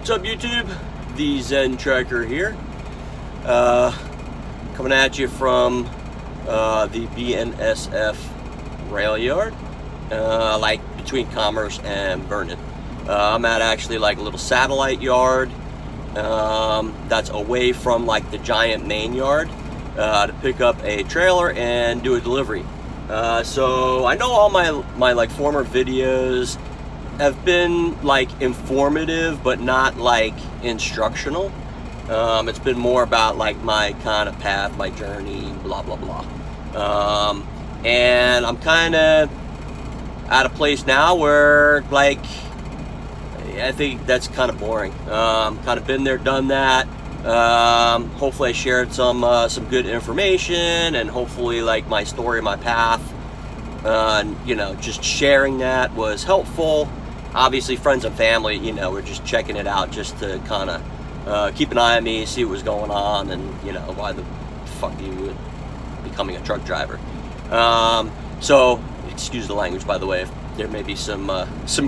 What's up, YouTube? The Zen Trekker here, coming at you from the BNSF rail yard, like between Commerce and Vernon. I'm at actually like a little satellite yard that's away from like the giant main yard to pick up a trailer and do a delivery. So I know all my like former videos have been like informative but not like instructional. It's been more about like my kind of path, my journey, blah blah blah. And I'm kind of at a place now where like I think that's kind of boring. Kind of been there, done that. Hopefully I shared some good information, and hopefully like my story, my path, you know, just sharing that was helpful. Obviously friends and family, you know, we're just checking it out just to kind of keep an eye on me, see what was going on, and you know, why the fuck you would becoming a truck driver. So excuse the language, by the way, if there may be some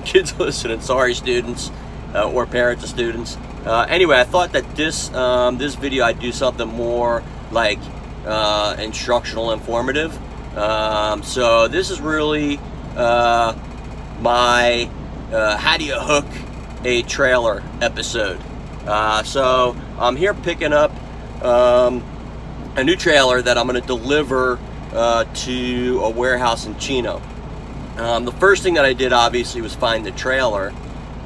kids listening. Sorry, students or parents of students. Anyway, I thought that this video I'd do something more like instructional, informative. So this is really my how do you hook a trailer episode. So I'm here picking up a new trailer that I'm going to deliver to a warehouse in Chino. The first thing that I did obviously was find the trailer,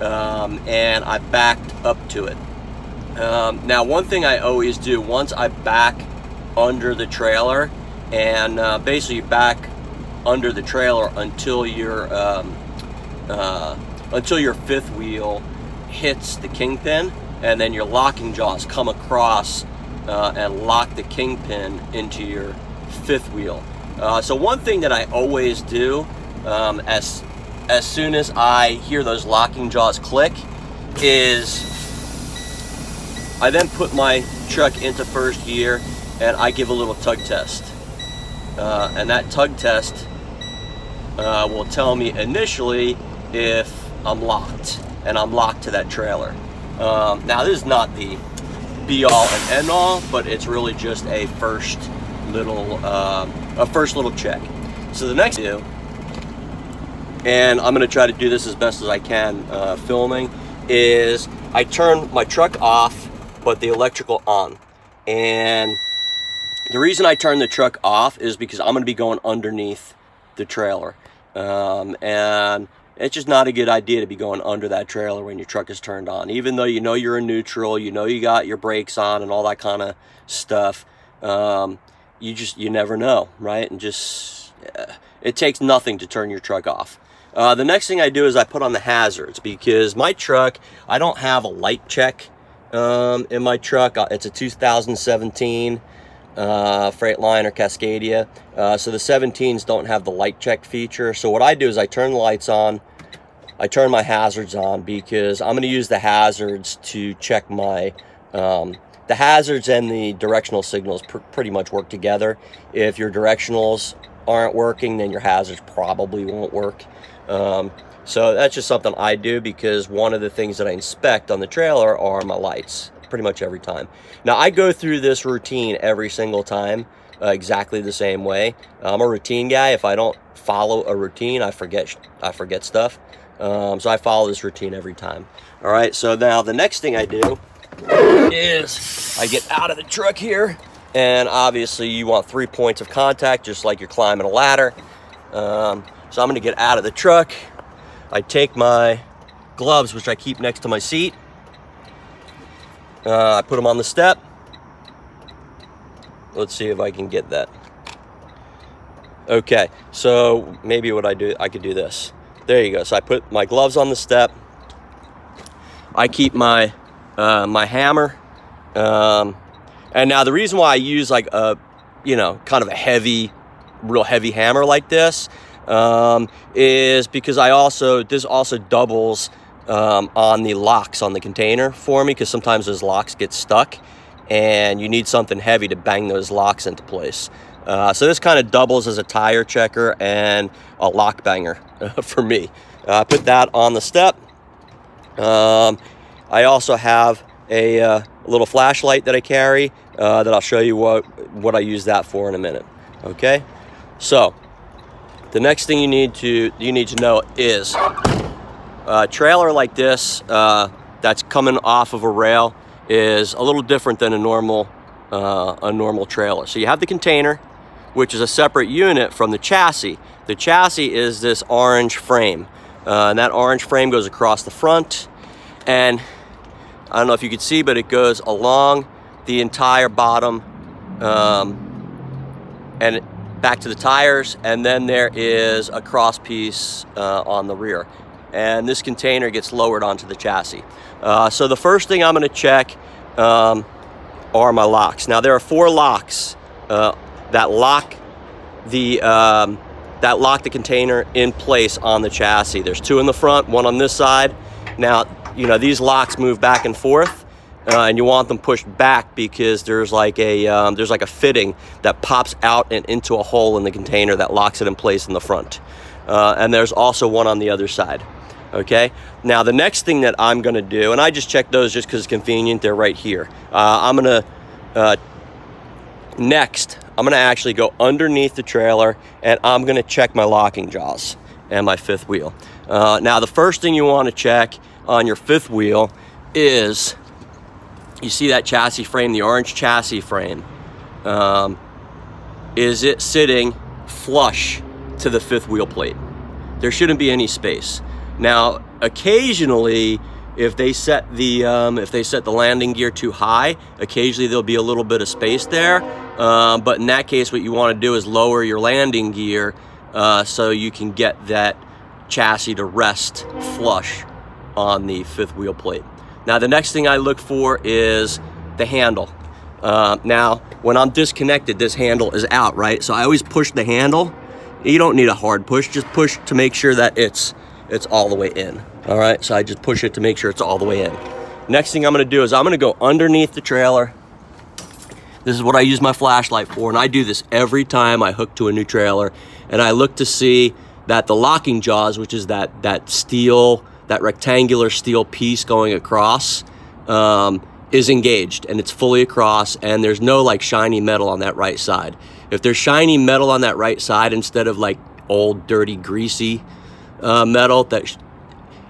and I backed up to it. Now one thing I always do, once I back under the trailer, and basically back under the trailer until your fifth wheel hits the kingpin, and then your locking jaws come across and lock the kingpin into your fifth wheel. So one thing that I always do as soon as I hear those locking jaws click is I then put my truck into first gear and I give a little tug test. And that tug test will tell me initially if I'm locked, and I'm locked to that trailer. Now this is not the be all and end all, but it's really just a first little check. So the next do, and I'm gonna try to do this as best as I can filming, is I turn my truck off but the electrical on. And the reason I turn the truck off is because I'm gonna be going underneath the trailer, and it's just not a good idea to be going under that trailer when your truck is turned on. Even though you know you're in neutral, you know you got your brakes on and all that kind of stuff, you never know, right? And just it takes nothing to turn your truck off. The next thing I do is I put on the hazards, because my truck, I don't have a light check in my truck. It's a 2017 Freightliner Cascadia, so the 17s don't have the light check feature. So what I do is I turn the lights on, I turn my hazards on, because I'm going to use the hazards to check my the hazards and the directional signals pretty much work together. If your directionals aren't working, then your hazards probably won't work. So that's just something I do, because one of the things that I inspect on the trailer are my lights pretty much every time. Now I go through this routine every single time exactly the same way. I'm a routine guy. If I don't follow a routine, I forget stuff. So I follow this routine every time. All right, so now the next thing I do is I get out of the truck here, and obviously you want 3 points of contact just like you're climbing a ladder. So I'm going to get out of the truck. I take my gloves, which I keep next to my seat. I put them on the step. Let's see if I can get that. Okay, so maybe what I could do this. There you go. So I put my gloves on the step. I keep my my hammer. And now the reason why I use like a, you know, kind of a real heavy hammer like this, is because this also doubles on the locks on the container for me, because sometimes those locks get stuck and you need something heavy to bang those locks into place. So this kind of doubles as a tire checker and a lock banger for me. I put that on the step. I also have a little flashlight that I carry that I'll show you what I use that for in a minute. Okay, so the next thing you need to know is a trailer like this that's coming off of a rail is a little different than a normal trailer. So you have the container, which is a separate unit from the chassis. The chassis is this orange frame, and that orange frame goes across the front, and I don't know if you can see, but it goes along the entire bottom and back to the tires, and then there is a cross piece on the rear, and this container gets lowered onto the chassis. So the first thing I'm going to check are my locks. Now there are 4 locks that lock the container in place on the chassis. There's 2 in the front, 1 on this side. Now, you know, these locks move back and forth, and you want them pushed back because there's like a fitting that pops out and into a hole in the container that locks it in place in the front. And there's also 1 on the other side. Okay. Now the next thing that I'm going to do, and I just check those just because it's convenient, they're right here. I'm going to next, I'm going to actually go underneath the trailer, and I'm going to check my locking jaws and my 5th wheel. Now the first thing you want to check on your 5th wheel is, you see that chassis frame, the orange chassis frame. Is it sitting flush to the 5th wheel plate? There shouldn't be any space. Now, occasionally, if they set the landing gear too high, occasionally there'll be a little bit of space there. But in that case, what you want to do is lower your landing gear so you can get that chassis to rest flush on the 5th wheel plate. Now, the next thing I look for is the handle. Now, when I'm disconnected, this handle is out, right? So I always push the handle. You don't need a hard push, just push to make sure that it's all the way in. All right, so I just push it to make sure it's all the way in. Next thing I'm gonna do is I'm gonna go underneath the trailer. This is what I use my flashlight for, and I do this every time I hook to a new trailer, and I look to see that the locking jaws, which is that rectangular steel piece going across, is engaged, and it's fully across, and there's no like shiny metal on that right side. If there's shiny metal on that right side instead of like old, dirty, greasy metal,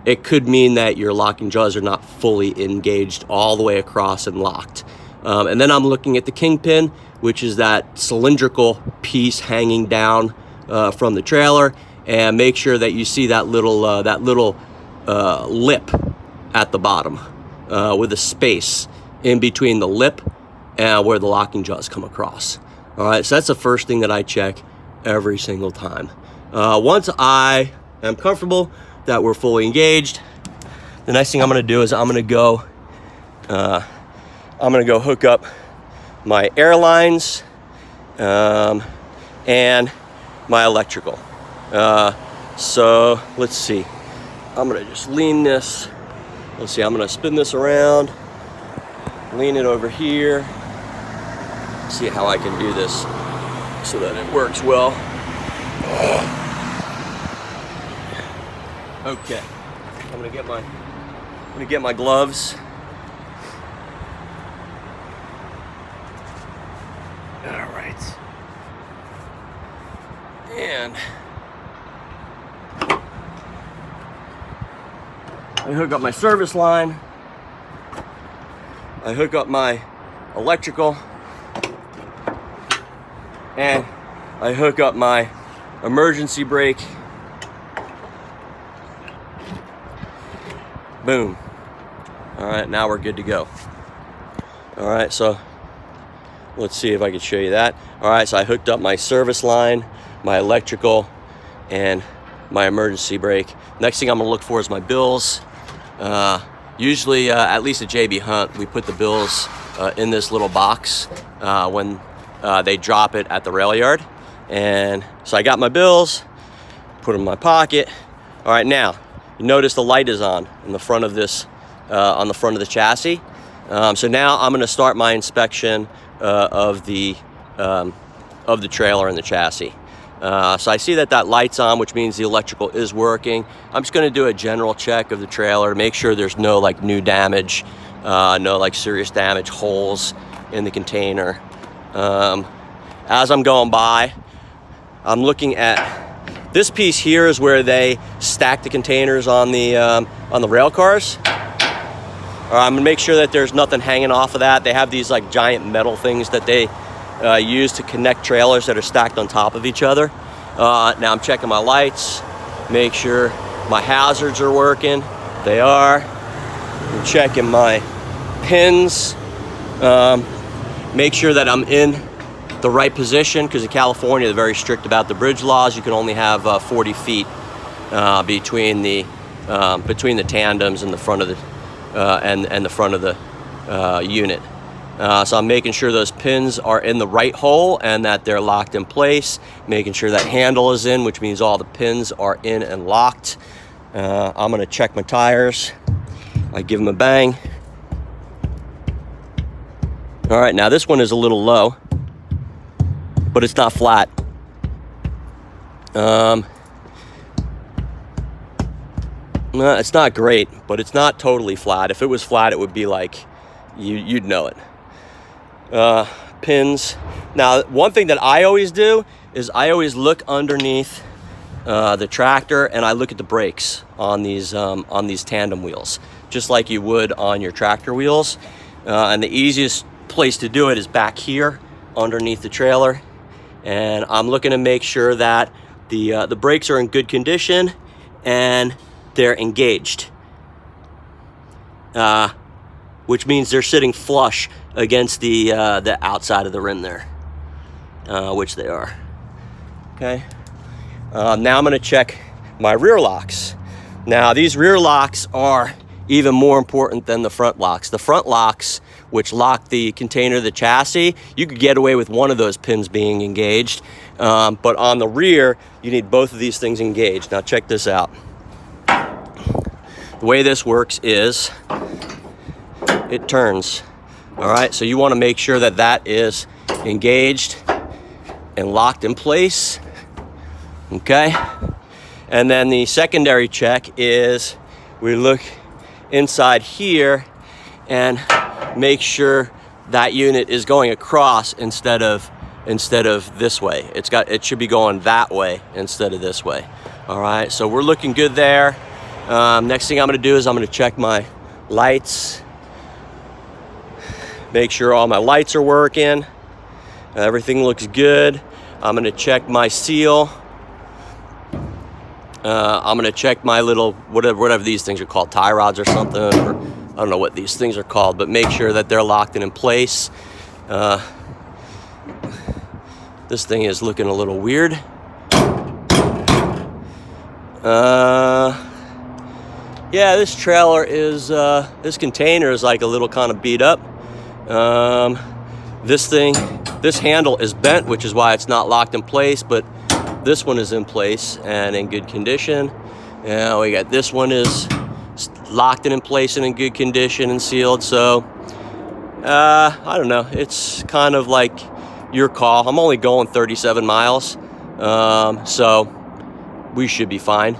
it could mean that your locking jaws are not fully engaged all the way across and locked. And then I'm looking at the kingpin, which is that cylindrical piece hanging down from the trailer, and make sure that you see that little lip at the bottom with a space in between the lip and where the locking jaws come across. All right, so that's the first thing that I check every single time. Once I am comfortable that we're fully engaged, the next thing I'm going to do is I'm going to go hook up my airlines and my electrical. So let's see. I'm going to just lean this. Let's see. I'm going to spin this around, lean it over here. See how I can do this so that it works well. Okay, I'm gonna get my gloves. All right, and I hook up my service line. I hook up my electrical, and I hook up my emergency brake. Boom. All right, now we're good to go. All right, so let's see if I can show you that. All right, so I hooked up my service line, my electrical, and my emergency brake. Next thing I'm gonna look for is my bills. Usually, at least at JB Hunt, we put the bills in this little box when they drop it at the rail yard. And so I got my bills, put them in my pocket. All right, now, you notice the light is on in the front of this, on the front of the chassis. So now I'm gonna start my inspection of the trailer and the chassis. So I see that that light's on, which means the electrical is working. I'm just going to do a general check of the trailer to make sure there's no like new damage, no like serious damage, holes in the container. As I'm going by, I'm looking at this piece here is where they stack the containers on the rail cars. I'm gonna make sure that there's nothing hanging off of that. They have these like giant metal things that they use to connect trailers that are stacked on top of each other. Now I'm checking my lights, make sure my hazards are working. They are. I'm checking my pins, make sure that I'm in the right position, because in California they're very strict about the bridge laws. You can only have 40 feet between the tandems and the front of the and the front of the unit. So I'm making sure those pins are in the right hole and that they're locked in place, making sure that handle is in, which means all the pins are in and locked. I'm gonna check my tires. I give them a bang. All right, now this one is a little low, but it's not flat. It's not great, but it's not totally flat. If it was flat, it would be like, you'd know it. Pins. Now, one thing that I always do is I always look underneath the tractor, and I look at the brakes on these tandem wheels, just like you would on your tractor wheels. And the easiest place to do it is back here underneath the trailer. And I'm looking to make sure that the brakes are in good condition and they're engaged, which means they're sitting flush against the outside of the rim there, which they are. Okay. Now I'm going to check my rear locks. Now these rear locks are even more important than the front locks. The front locks, which lock the container, the chassis, you could get away with one of those pins being engaged, but on the rear, you need both of these things engaged. Now check this out. The way this works is it turns. All right, so you want to make sure that that is engaged and locked in place. Okay, and then the secondary check is we look inside here and make sure that unit is going across instead of this way. It should be going that way instead of this way. All right, so we're looking good there. Next thing I'm going to do is I'm going to check my lights, make sure all my lights are working, everything looks good. I'm going to check my seal. I'm going to check my little, whatever these things are called, tie rods or something, or I don't know what these things are called, but make sure that they're locked and in place. This thing is looking a little weird. Yeah, this trailer is, this container is like a little kind of beat up. This handle is bent, which is why it's not locked in place, but this one is in place and in good condition. And we got this one is locked and in place and in good condition and sealed. So, I don't know. It's kind of like your call. I'm only going 37 miles, so we should be fine.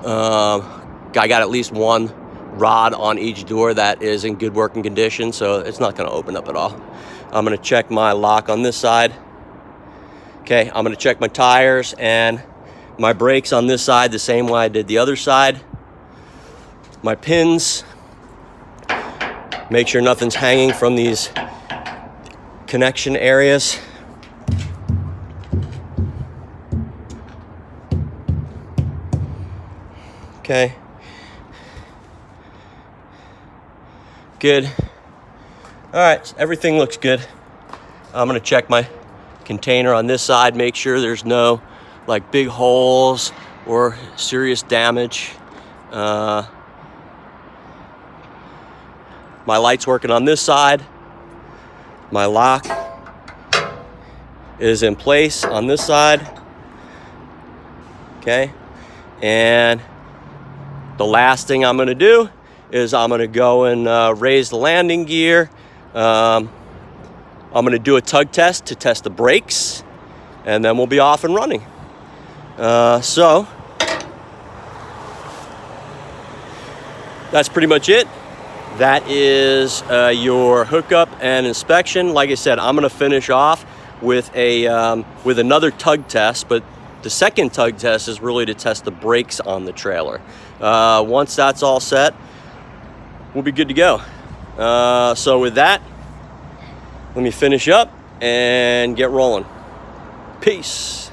I got at least one rod on each door that is in good working condition, so it's not going to open up at all. I'm going to check my lock on this side. Okay, I'm going to check my tires and my brakes on this side the same way I did the other side. My pins. Make sure nothing's hanging from these connection areas. Okay. Good. All right, everything looks good. I'm gonna check my container on this side, make sure there's no like big holes or serious damage. My light's working on this side. My lock is in place on this side. Okay, and the last thing I'm gonna do is I'm gonna go and raise the landing gear. I'm gonna do a tug test to test the brakes, and then we'll be off and running. So that's pretty much it. That is your hookup and inspection. Like I said, I'm going to finish off with another tug test, but the second tug test is really to test the brakes on the trailer. Once that's all set, we'll be good to go. So with that, let me finish up and get rolling. Peace.